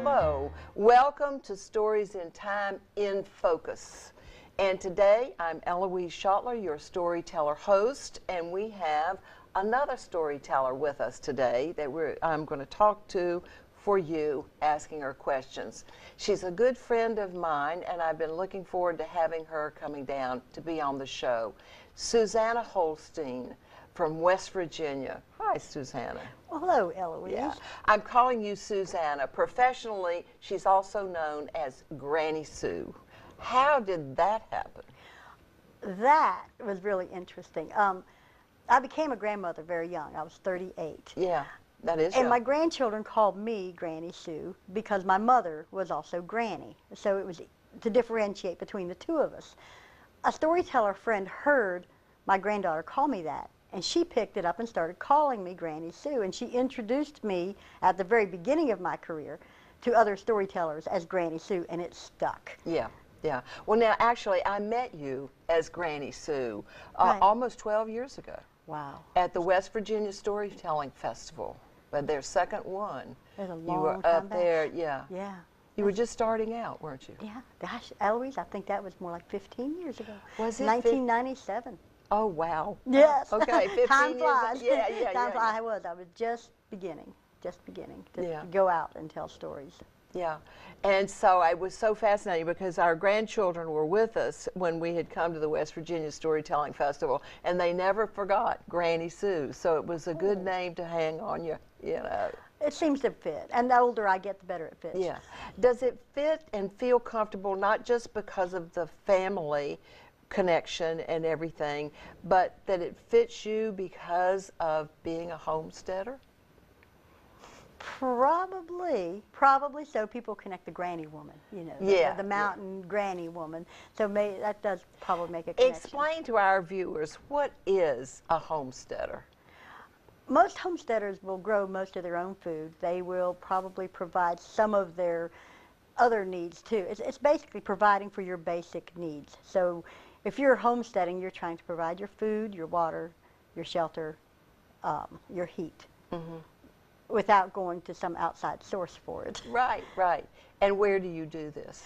Hello, welcome to Stories in Time in Focus. And today I'm Ellouise Schoettler, your storyteller host, and we have another storyteller with us today that I'm going to talk to for you, asking her questions. She's a good friend of mine, and I've been looking forward to having her coming down to be on the show. Susanna Holstein from West Virginia. Hi, Susanna. Well, hello, Ellouise. Yeah. I'm calling you Susanna. Professionally, she's also known as Granny Sue. How did that happen? That was really interesting. I became a grandmother very young. I was 38. Yeah, that is And young. my grandchildren called me Granny Sue because my mother was also Granny. So it was to differentiate between the two of us. A storyteller friend heard my granddaughter call me that, and she picked it up and started calling me Granny Sue. And she introduced me at the very beginning of my career to other storytellers as Granny Sue, and it stuck. Yeah. Yeah. Well, now, actually, I met you as Granny Sue Right. almost 12 years ago. Wow. At the West Virginia Storytelling Festival, their second one. It was a You long were time up back. there, yeah. Yeah. You were just starting out, weren't you? Yeah. Gosh, Ellouise, I think that was more like 15 years ago. Was it 1997. Oh, wow. Yes. Okay, 15 Time years. flies. Yeah. Time flies. I was just beginning to Yeah. go out and tell stories. Yeah, and so I was so fascinated because our grandchildren were with us when we had come to the West Virginia Storytelling Festival, and they never forgot Granny Sue. So it was a good name to hang on you know. It seems to fit, and the older I get, the better it fits. Yeah. Does it fit and feel comfortable, not just because of the family connection and everything, but that it fits you because of being a homesteader? Probably so. People connect the granny woman, you know, the mountain granny woman. So that does probably make a connection. Explain to our viewers, what is a homesteader? Most homesteaders will grow most of their own food. They will probably provide some of their other needs too. It's basically providing for your basic needs. So if you're homesteading, you're trying to provide your food, your water, your shelter, your heat. Mm-hmm. Without going to some outside source for it. Right. And where do you do this?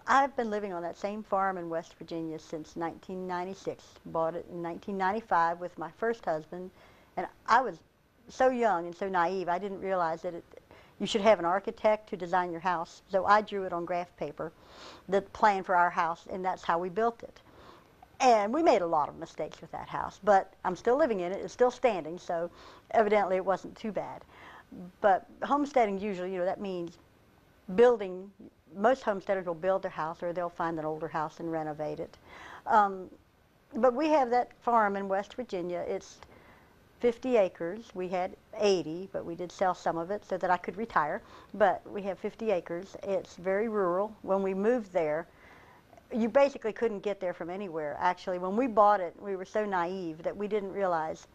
I've been living on that same farm in West Virginia since 1996. Bought it in 1995 with my first husband, and I was so young and so naive, I didn't realize that you should have an architect to design your house. So I drew it on graph paper, the plan for our house, and that's how we built it. And we made a lot of mistakes with that house, but I'm still living in it. It's still standing, so evidently it wasn't too bad. But homesteading usually, that means building. Most homesteaders will build their house, or they'll find an older house and renovate it. But we have that farm in West Virginia. It's 50 acres. We had 80, but we did sell some of it so that I could retire. But we have 50 acres. It's very rural. When we moved there, you basically couldn't get there from anywhere. Actually, when we bought it, we were so naive that we didn't realize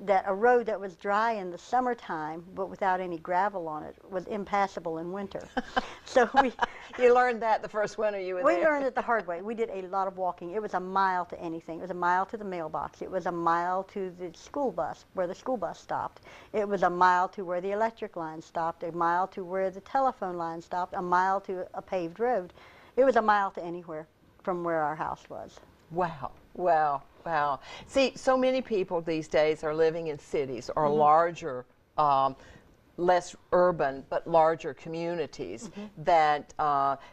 that a road that was dry in the summertime but without any gravel on it was impassable in winter. So You learned that the first winter you were there. We learned it the hard way. We did a lot of walking. It was a mile to anything. It was a mile to the mailbox. It was a mile to the school bus, where the school bus stopped. It was a mile to where the electric line stopped, a mile to where the telephone line stopped, a mile to a paved road. It was a mile to anywhere from where our house was. Wow. See, so many people these days are living in cities or larger, less urban, but larger communities, that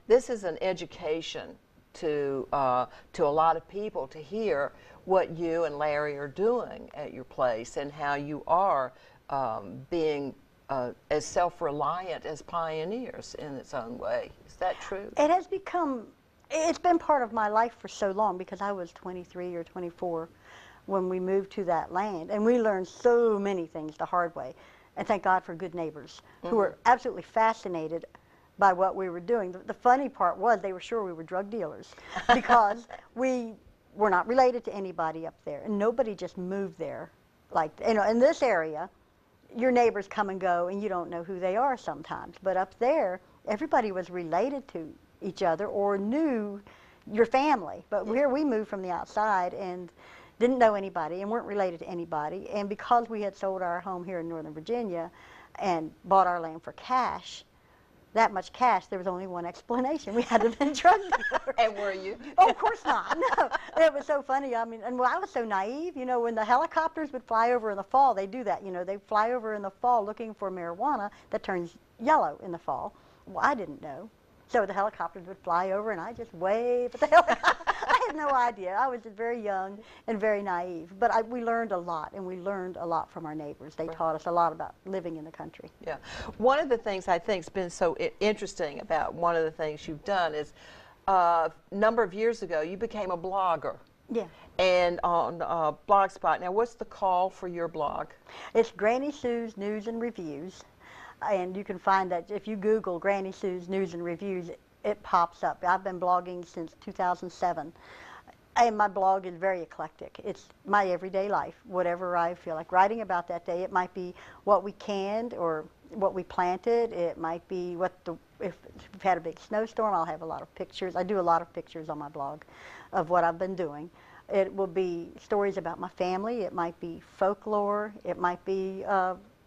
this is an education to a lot of people to hear what you and Larry are doing at your place and how you are being as self-reliant as pioneers in its own way. Is that true? It has become... It's been part of my life for so long, because I was 23 or 24 when we moved to that land, and we learned so many things the hard way. And thank God for good neighbors who were absolutely fascinated by what we were doing. The funny part was they were sure we were drug dealers because we were not related to anybody up there, and nobody just moved there. Like, in this area, your neighbors come and go, and you don't know who they are sometimes. But up there, everybody was related to each other or knew your family. But here we moved from the outside and didn't know anybody and weren't related to anybody. And because we had sold our home here in Northern Virginia and bought our land for cash, that much cash, there was only one explanation. We had to have been drug dealers. And were you? Oh, of course not. No, it was so funny. I mean, and well, I was so naive. You know, when the helicopters would fly over in the fall, they do that. You know, they fly over in the fall looking for marijuana that turns yellow in the fall. Well, I didn't know. So the helicopters would fly over, and I just waved at the helicopter. I had no idea. I was just very young and very naive. But we learned a lot, and we learned a lot from our neighbors. They taught us a lot about living in the country. Yeah. One of the things I think has been so interesting about one of the things you've done is a number of years ago, you became a blogger. Yeah. And on Blogspot. Now, what's the call for your blog? It's Granny Sue's News and Reviews. And you can find that if you Google Granny Sue's News and Reviews, it pops up. I've been blogging since 2007. And my blog is very eclectic. It's my everyday life, whatever I feel like writing about that day. It might be what we canned or what we planted. It might be if we've had a big snowstorm, I'll have a lot of pictures. I do a lot of pictures on my blog of what I've been doing. It will be stories about my family. It might be folklore. It might be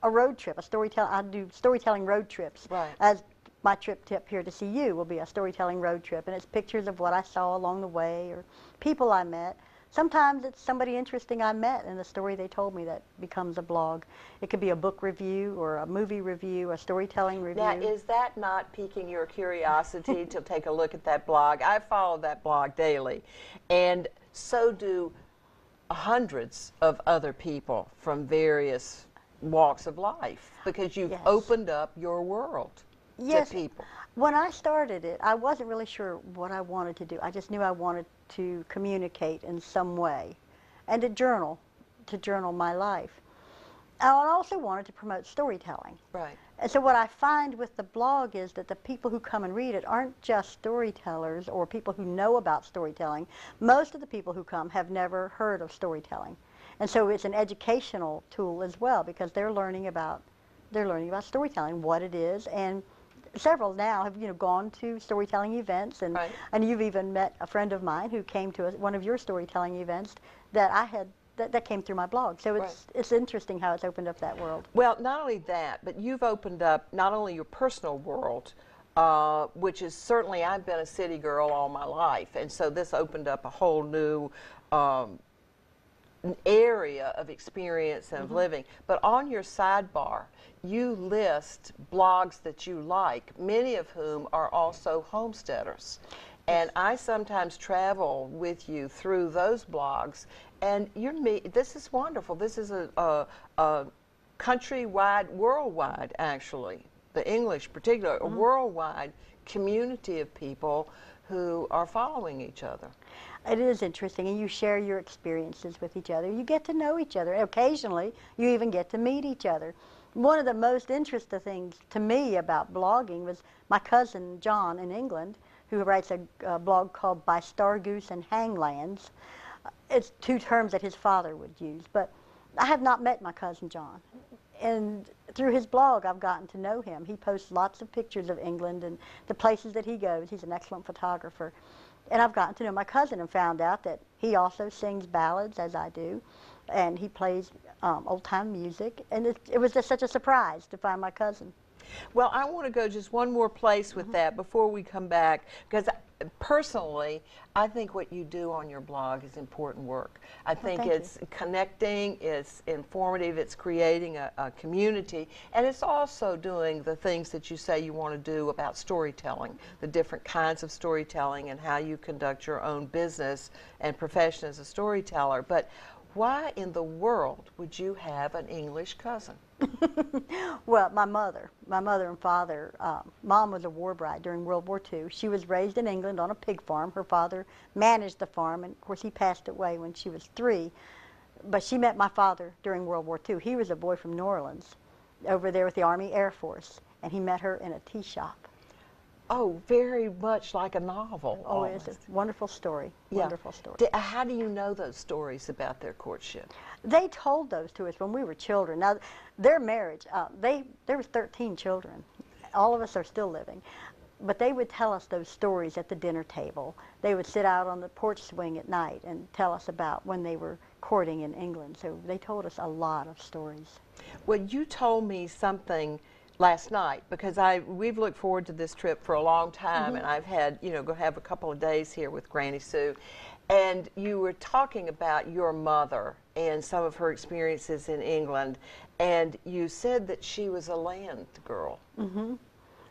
a road trip, I do storytelling road trips. Right. As my trip tip here to see you will be a storytelling road trip, and it's pictures of what I saw along the way or people I met. Sometimes it's somebody interesting I met and the story they told me that becomes a blog. It could be a book review or a movie review, a storytelling review. Now, is that not piquing your curiosity to take a look at that blog? I follow that blog daily, and so do hundreds of other people from various walks of life, because you've opened up your world to people. When I started it, I wasn't really sure what I wanted to do. I just knew I wanted to communicate in some way and to journal my life. I also wanted to promote storytelling. Right. And so what I find with the blog is that the people who come and read it aren't just storytellers or people who know about storytelling. Most of the people who come have never heard of storytelling. And so it's an educational tool as well, because they're learning about storytelling, what it is, and several now have gone to storytelling events, and and you've even met a friend of mine who came to one of your storytelling events that I had that came through my blog. So it's interesting how it's opened up that world. Well, not only that, but you've opened up not only your personal world, which is certainly, I've been a city girl all my life, and so this opened up a whole new area of experience and of living. But on your sidebar, you list blogs that you like, many of whom are also homesteaders. And I sometimes travel with you through those blogs, and this is wonderful. This is a countrywide, worldwide, actually, the English particular, a worldwide community of people who are following each other. It is interesting, and you share your experiences with each other. You get to know each other. Occasionally, you even get to meet each other. One of the most interesting things to me about blogging was my cousin John in England, who writes a blog called By Stargoose and Hanglands. It's two terms that his father would use, but I have not met my cousin John. And through his blog, I've gotten to know him. He posts lots of pictures of England and the places that he goes. He's an excellent photographer. And I've gotten to know my cousin and found out that he also sings ballads, as I do, and he plays old-time music. And it was just such a surprise to find my cousin. Well, I want to go just one more place with that before we come back, because personally, I think what you do on your blog is important work. I think it's connecting, it's informative, it's creating a community, and it's also doing the things that you say you want to do about storytelling, the different kinds of storytelling and how you conduct your own business and profession as a storyteller. But why in the world would you have an English cousin? Well, my mother and father, Mom was a war bride during World War II. She was raised in England on a pig farm. Her father managed the farm, and of course he passed away when she was 3. But she met my father during World War II. He was a boy from New Orleans, over there with the Army Air Force, and he met her in a tea shop. Oh, very much like a novel. Oh, it's a wonderful story. Yeah. Wonderful story. How do you know those stories about their courtship? They told those to us when we were children. Now, their marriage, there was 13 children. All of us are still living. But they would tell us those stories at the dinner table. They would sit out on the porch swing at night and tell us about when they were courting in England. So they told us a lot of stories. Well, you told me something last night, because we've looked forward to this trip for a long time, and I've had, you know, go have a couple of days here with Granny Sue, and you were talking about your mother and some of her experiences in England, and you said that she was a land girl.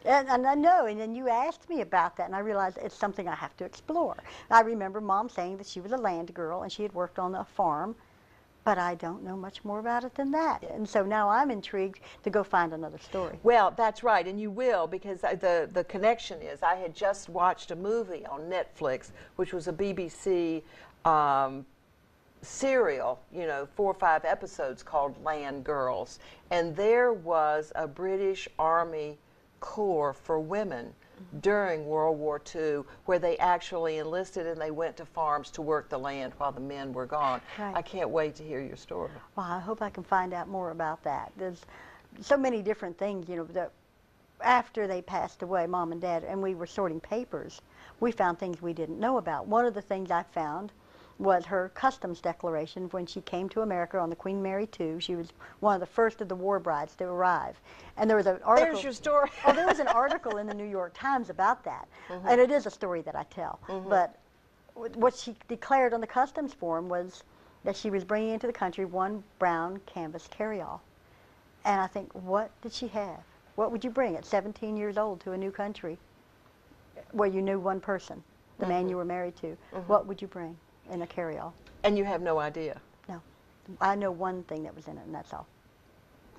And I know, and then you asked me about that, and I realized it's something I have to explore. I remember Mom saying that she was a land girl, and she had worked on a farm, but I don't know much more about it than that. And so now I'm intrigued to go find another story. Well, that's right, and you will, because the connection is, I had just watched a movie on Netflix, which was a BBC serial, you know, 4 or 5 episodes called Land Girls, and there was a British Army Corps for women during World War II, where they actually enlisted and they went to farms to work the land while the men were gone. Right. I can't wait to hear your story. Well, I hope I can find out more about that. There's so many different things, you know, that after they passed away, Mom and Dad, and we were sorting papers, we found things we didn't know about. One of the things I found was her customs declaration when she came to America on the Queen Mary II. She was one of the first of the war brides to arrive. And there was an article. There's your story. Oh, there was an article in the New York Times about that. And it is a story that I tell. But what she declared on the customs form was that she was bringing into the country 1 brown canvas carryall. And I think, what did she have? What would you bring at 17 years old to a new country where you knew one person, the man you were married to? What would you bring in a carryall? And you have no idea? No. I know one thing that was in it, and that's all.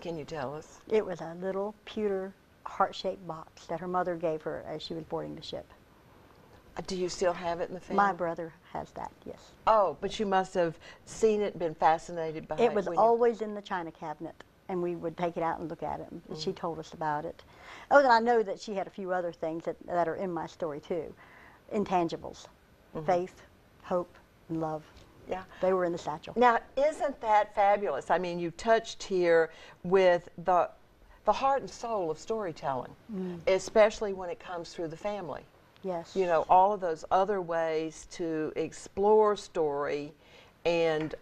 Can you tell us? It was a little pewter heart-shaped box that her mother gave her as she was boarding the ship. Do you still have it in the family? My brother has that, yes. Oh, but you must have seen it, been fascinated by it. It was always in the china cabinet, and we would take it out and look at it, and she told us about it. Oh, and I know that she had a few other things that are in my story, too. Intangibles. Faith, hope, and love. Yeah. They were in the satchel. Now, isn't that fabulous? I mean, you touched here with the heart and soul of storytelling, especially when it comes through the family. Yes. You know, all of those other ways to explore story and,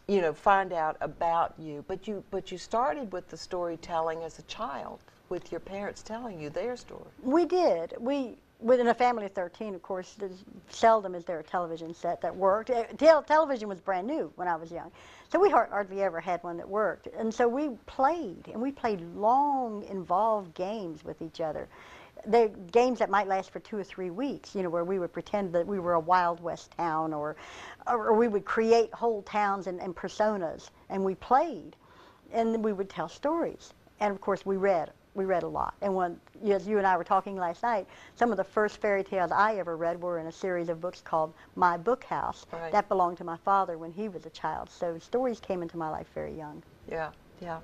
you know, find out about you. But you started with the storytelling as a child, with your parents telling you their story. We did. Within a family of 13, of course, seldom is there a television set that worked. Television was brand new when I was young. So we hardly ever had one that worked. And so we played, and we played long, involved games with each other. The games that might last for 2 or 3 weeks, you know, where we would pretend that we were a Wild West town, or we would create whole towns and personas, and we played, and we would tell stories. And of course, we read a lot. And as you and I were talking last night, some of the first fairy tales I ever read were in a series of books called My Book House. Right. That belonged to my father when he was a child. So stories came into my life very young. Yeah, yeah.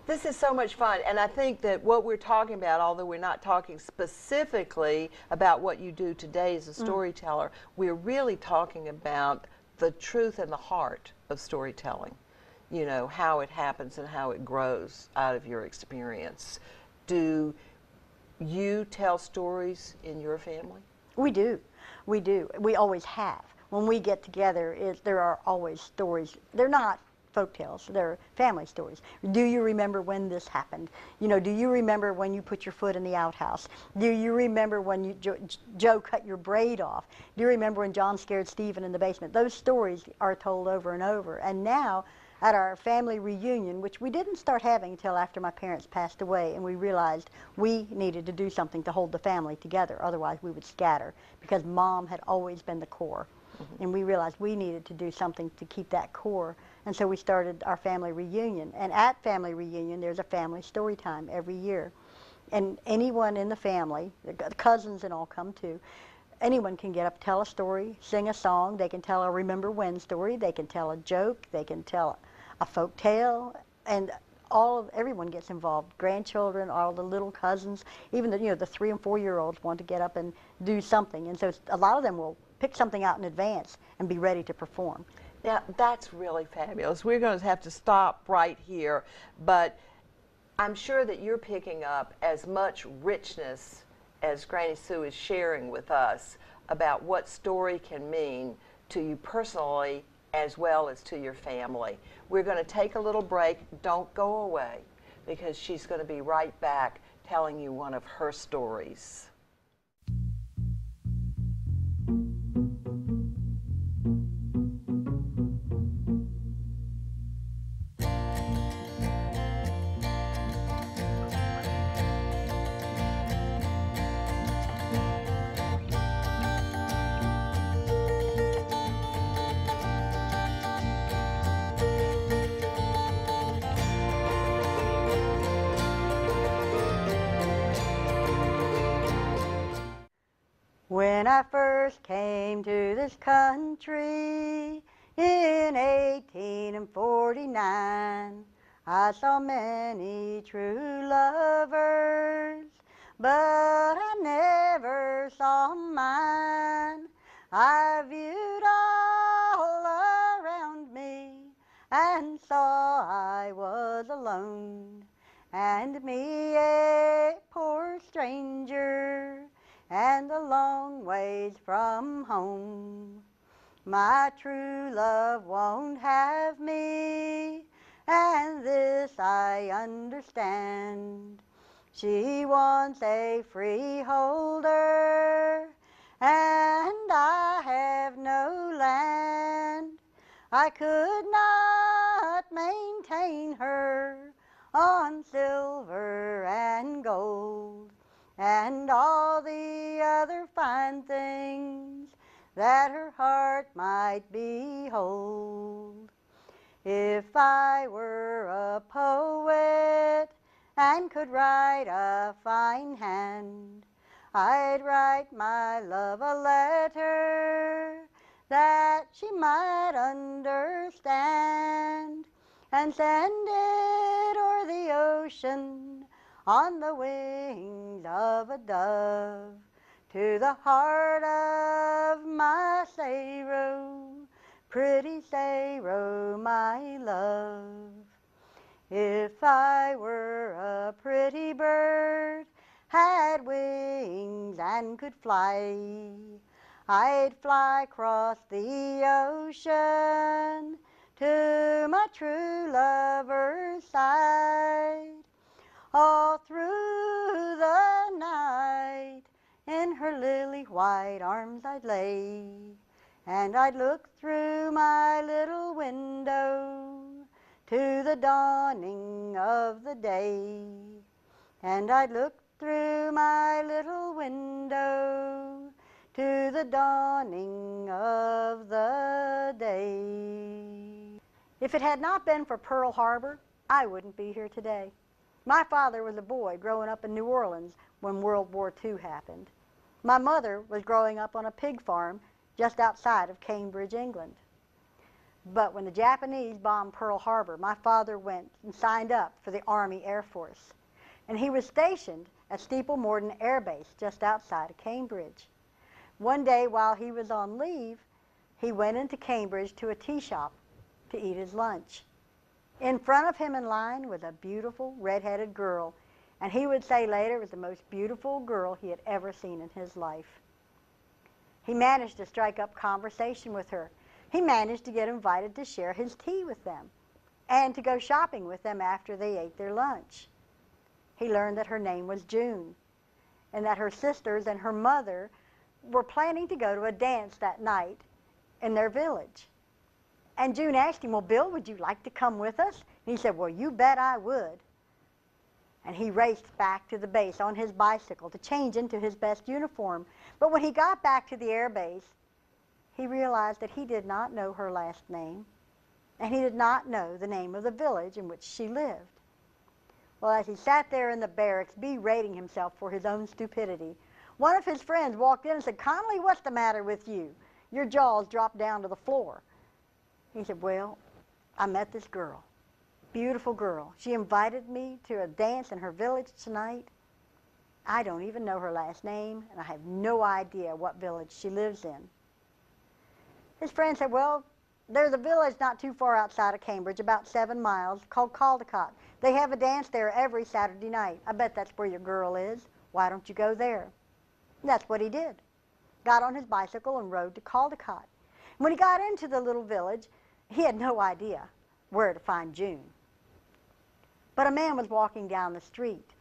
This is so much fun, and I think that what we're talking about, although we're not talking specifically about what you do today as a storyteller, we're really talking about the truth and the heart of storytelling. You know, how it happens and how it grows out of your experience. Do you tell stories in your family? We do. We do. We always have. When we get together, there are always stories. They're not folk tales. They're family stories. Do you remember when this happened? You know, do you remember when you put your foot in the outhouse? Do you remember when Joe cut your braid off? Do you remember when John scared Stephen in the basement? Those stories are told over and over. And now, at our family reunion, which we didn't start having until after my parents passed away, and we realized we needed to do something to hold the family together, otherwise we would scatter, because Mom had always been the core. And we realized we needed to do something to keep that core. And so we started our family reunion. And at family reunion, there's a family story time every year. And anyone in the family, the cousins and all come too, anyone can get up, tell a story, sing a song. They can tell a remember when story. They can tell a joke. They can tell a folk tale. And everyone gets involved. Grandchildren, all the little cousins, even the 3 and 4 year olds want to get up and do something. And so a lot of them will pick something out in advance and be ready to perform. Now, that's really fabulous. We're going to have to stop right here, but I'm sure that you're picking up as much richness as Granny Sue is sharing with us about what story can mean to you personally as well as to your family. We're going to take a little break. Don't go away. because she's going to be right back telling you one of her stories. When I first came to this country in 1849, I saw many true lovers, but I never saw mine. I viewed all around me and saw I was alone, and me a poor stranger and a long ways from home. My true love won't have me, and this I understand. She wants a freeholder, and I have no land. I could not maintain her on silver and gold, and all the other fine things that her heart might behold. If I were a poet and could write a fine hand, I'd write my love a letter that she might understand, and send it o'er the ocean on the wings of a dove to the heart of my Sairo, pretty Sairo, my love. If I were a pretty bird, had wings and could fly, I'd fly across the ocean to my true lover's side. All through the night in her lily white arms I'd lay, and I'd look through my little window to the dawning of the day, and I'd look through my little window to the dawning of the day. If it had not been for Pearl Harbor, I wouldn't be here today. My father was a boy growing up in New Orleans when World War II happened. My mother was growing up on a pig farm just outside of Cambridge, England. But when the Japanese bombed Pearl Harbor, my father went and signed up for the Army Air Force. And he was stationed at Steeple Morden Air Base just outside of Cambridge. One day while he was on leave, he went into Cambridge to a tea shop to eat his lunch. In front of him in line was a beautiful red-headed girl, and he would say later it was the most beautiful girl he had ever seen in his life. He managed to strike up conversation with her. He managed to get invited to share his tea with them and to go shopping with them after they ate their lunch. He learned that her name was June and that her sisters and her mother were planning to go to a dance that night in their village. And June asked him, well, Bill, would you like to come with us? And he said, well, you bet I would. And he raced back to the base on his bicycle to change into his best uniform. But when he got back to the air base, he realized that he did not know her last name, and he did not know the name of the village in which she lived. Well, as he sat there in the barracks, berating himself for his own stupidity, one of his friends walked in and said, Connolly, what's the matter with you? Your jaws dropped down to the floor. He said, well, I met this girl, beautiful girl. She invited me to a dance in her village tonight. I don't even know her last name, and I have no idea what village she lives in. His friend said, well, there's a village not too far outside of Cambridge, about 7 miles, called Caldecott. They have a dance there every Saturday night. I bet that's where your girl is. Why don't you go there? And that's what he did. Got on his bicycle and rode to Caldecott. When he got into the little village, he had no idea where to find June. But a man was walking down the street,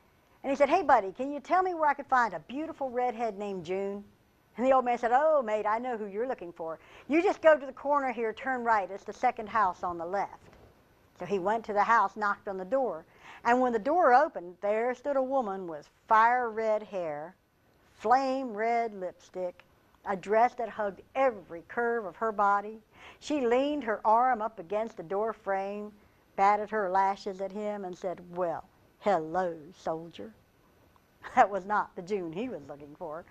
and he said, "Hey, buddy, can you tell me where I could find a beautiful redhead named June?" And the old man said, "Oh, mate, I know who you're looking for. You just go to the corner here, turn right. It's the second house on the left." So he went to the house, knocked on the door. And when the door opened, there stood a woman with fire red hair, flame red lipstick, a dress that hugged every curve of her body. She leaned her arm up against the door frame, batted her lashes at him, and said, "Well, hello, soldier." That was not the June he was looking for.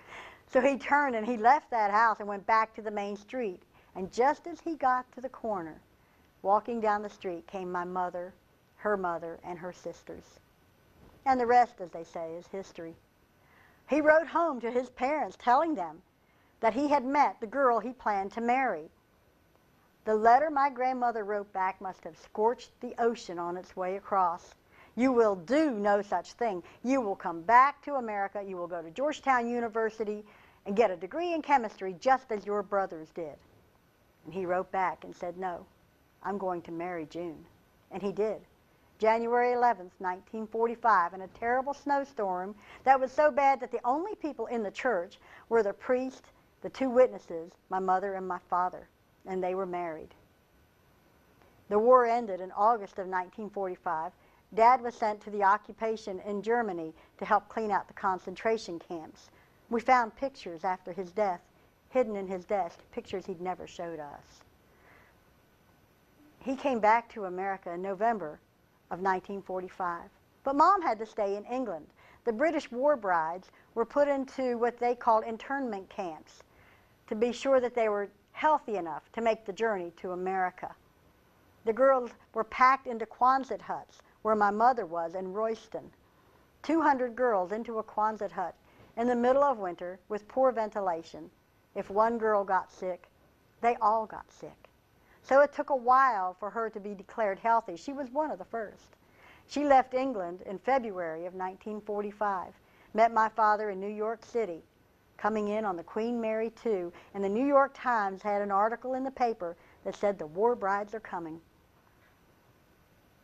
So he turned and he left that house and went back to the main street. And just as he got to the corner, walking down the street came my mother, and her sisters. And the rest, as they say, is history. He wrote home to his parents telling them that he had met the girl he planned to marry. The letter my grandmother wrote back must have scorched the ocean on its way across. "You will do no such thing. You will come back to America. You will go to Georgetown University and get a degree in chemistry just as your brothers did." And he wrote back and said, "No, I'm going to marry June." And he did. January 11th, 1945, in a terrible snowstorm that was so bad that the only people in the church were the priest, the two witnesses, my mother and my father, and they were married. The war ended in August of 1945. Dad was sent to the occupation in Germany to help clean out the concentration camps. We found pictures after his death, hidden in his desk, pictures he'd never showed us. He came back to America in November of 1945. But Mom had to stay in England. The British war brides were put into what they called internment camps to be sure that they were healthy enough to make the journey to America. The girls were packed into Quonset huts, where my mother was in Royston. 200 girls into a Quonset hut in the middle of winter with poor ventilation. If one girl got sick, they all got sick. So it took a while for her to be declared healthy. She was one of the first. She left England in February of 1945, met my father in New York City, coming in on the Queen Mary II, and the New York Times had an article in the paper that said the war brides are coming.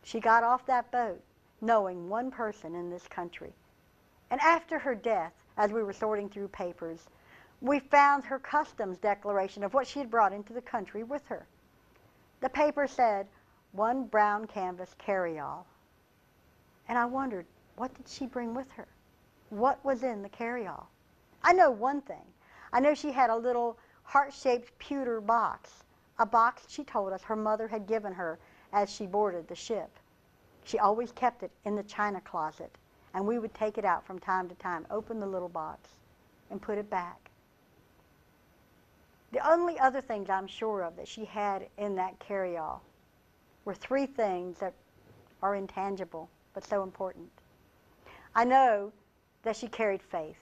She got off that boat knowing one person in this country. And after her death, as we were sorting through papers, we found her customs declaration of what she had brought into the country with her. The paper said, "One brown canvas carry-all." And I wondered, what did she bring with her? What was in the carry-all? I know one thing. I know she had a little heart-shaped pewter box, a box she told us her mother had given her as she boarded the ship. She always kept it in the china closet, and we would take it out from time to time, open the little box, and put it back. The only other things I'm sure of that she had in that carry-all were three things that are intangible but so important. I know that she carried faith.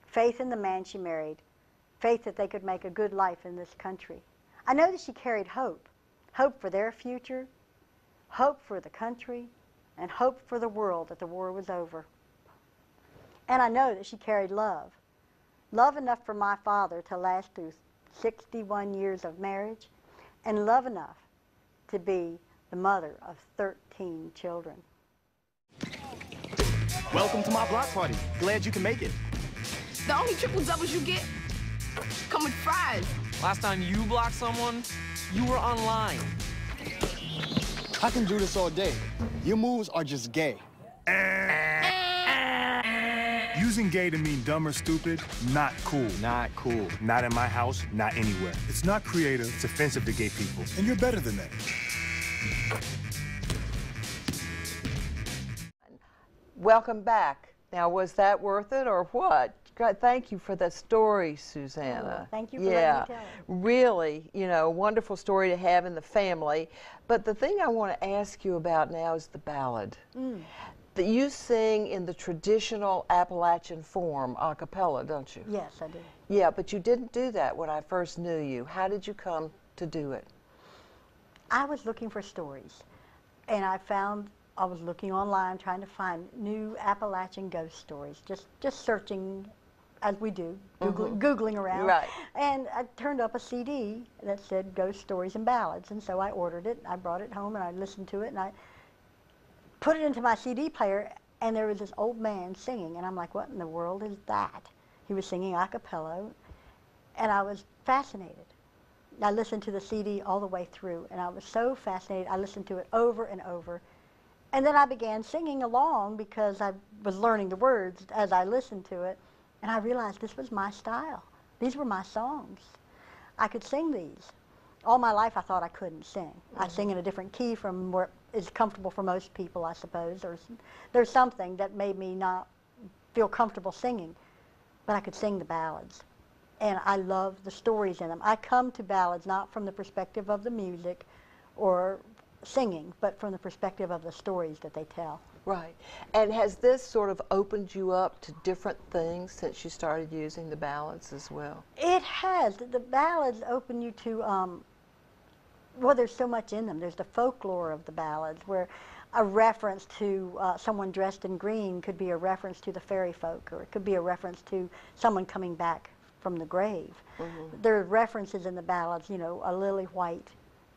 Faith in the man she married. Faith that they could make a good life in this country. I know that she carried hope. Hope for their future, hope for the country, and hope for the world that the war was over. And I know that she carried love. Love enough for my father to last through 61 years of marriage, and love enough to be the mother of 13 children. Welcome to my block party. Glad you can make it. The only triple doubles you get come with fries. Last time you blocked someone, you were online. I can do this all day. Your moves are just gay. Using gay to mean dumb or stupid, not cool. Not cool. Not in my house, not anywhere. It's not creative, it's offensive to gay people. And you're better than that. Welcome back. Now, was that worth it or what? God, thank you for the story, Susanna. Oh, thank you for letting me tell it. Really, you know, wonderful story to have in the family. But the thing I want to ask you about now is the ballad. That you sing in the traditional Appalachian form, a cappella, don't you? Yes, I do. Yeah, but you didn't do that when I first knew you. How did you come to do it? I was looking for stories, and I was looking online trying to find new Appalachian ghost stories, just searching as we do, Googling around. Right. And I turned up a CD that said Ghost Stories and Ballads, and so I ordered it. I brought it home and I listened to it, and put it into my CD player, and there was this old man singing, and I'm like, what in the world is that? He was singing a cappella, and I was fascinated. I listened to the CD all the way through, and I was so fascinated. I listened to it over and over. And then I began singing along because I was learning the words as I listened to it, and I realized this was my style. These were my songs. I could sing these. All my life I thought I couldn't sing. I sing in a different key from what is comfortable for most people, I suppose. There's something that made me not feel comfortable singing, but I could sing the ballads. And I love the stories in them. I come to ballads not from the perspective of the music or singing, but from the perspective of the stories that they tell. Right. And has this sort of opened you up to different things since you started using the ballads as well? It has. The ballads open you to, well, there's so much in them. There's the folklore of the ballads, where a reference to someone dressed in green could be a reference to the fairy folk, or it could be a reference to someone coming back from the grave. There are references in the ballads, you know,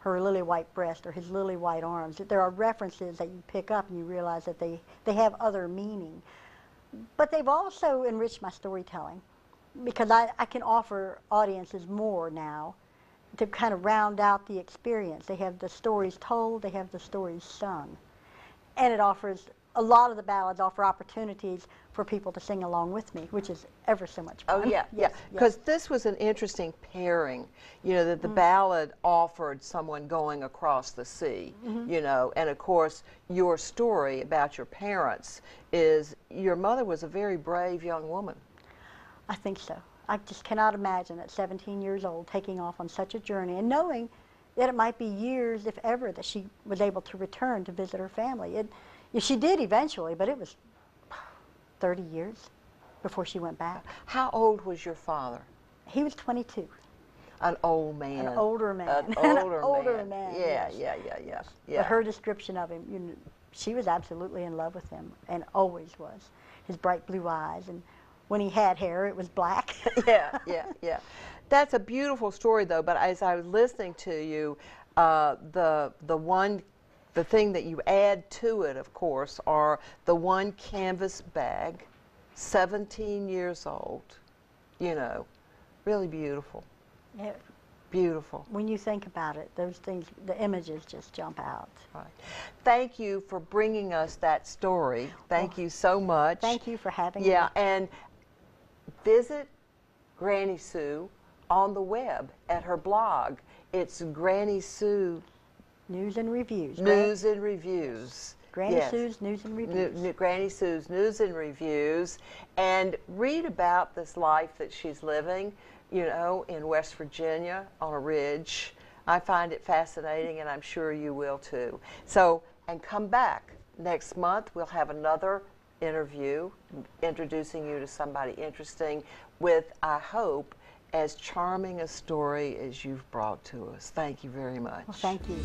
her lily white breast or his lily white arms. There are references that you pick up and you realize that they have other meaning. But they've also enriched my storytelling, because I can offer audiences more now to kind of round out the experience. They have the stories told, they have the stories sung. And it offers, a lot of the ballads offer opportunities for people to sing along with me, which is ever so much fun. Oh, yeah, yeah. Because this was an interesting pairing, you know, that the ballad offered someone going across the sea, you know, and of course your story about your parents is your mother was a very brave young woman. I think so. I just cannot imagine at 17 years old taking off on such a journey and knowing that it might be years, if ever, that she was able to return to visit her family. She did eventually, but it was 30 years before she went back. How old was your father? He was 22. An old man. An older man. An older man. Yeah, yes. yeah. But her description of him, you know, she was absolutely in love with him, and always was. His bright blue eyes, and when he had hair, it was black. Yeah. That's a beautiful story, though. But as I was listening to you, the thing that you add to it, of course, are the one canvas bag, 17 years old. You know, really beautiful. Yeah. Beautiful. When you think about it, those things, the images just jump out. Right. Thank you for bringing us that story. Thank you so much. Thank you for having me. Yeah, and visit Granny Sue on the web at her blog. It's Granny Sue News and Reviews. News and Reviews. Granny Sue's News and Reviews. Granny Sue's News and Reviews. And read about this life that she's living, you know, in West Virginia on a ridge. I find it fascinating, and I'm sure you will too. So, and come back next month. We'll have another interview introducing you to somebody interesting with, I hope, as charming a story as you've brought to us. Thank you very much. Well, thank you.